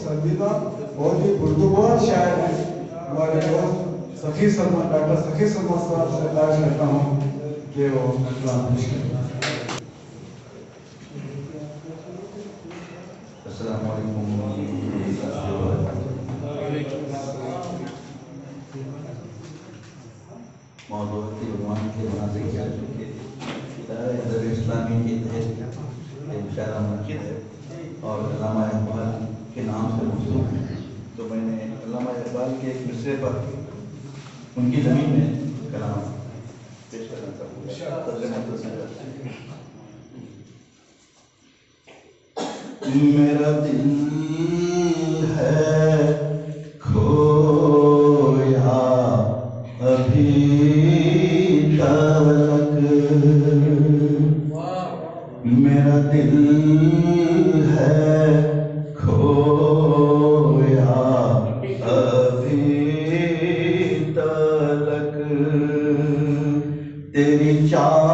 पसंदीदा बहुत ही खुशगवार शायर है हमारे दोस्त सखी सलमान, डॉक्टर सखी सलमान साहब से तारीफ करता हूँ कि वो कलाम पेश करें। अस्सलामु अलैकुम। मौजूद भगवान के मुनासिब क्या चुके इदारे इस्लामी के तहत शायरा मस्जिद है और अल्लामा इकबाल के नाम से मौसूफ है। तो मैंने अल्लामा इकबाल के एक मिसरे पर उनकी ज़मीन में कलाम पेश करना चाहूँगा। मेरा दिल है खोया अभी तक, मेरा दिल है खोया अभी तक, तेरी चाहतों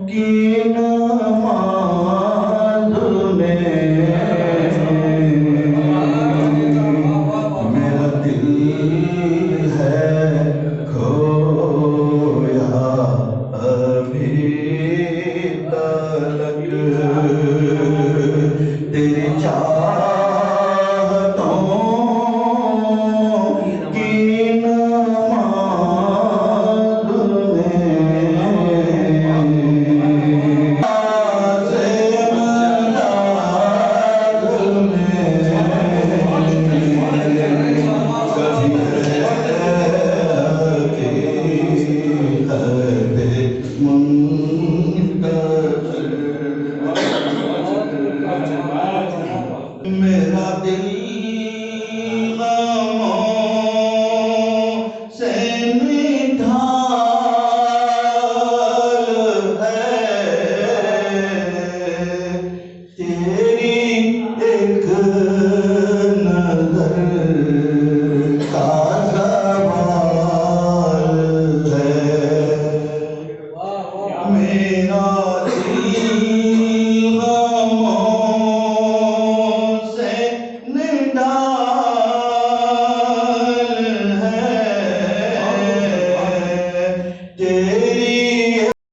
की नमाज़ में मेरा दिल है खोया अभी तक।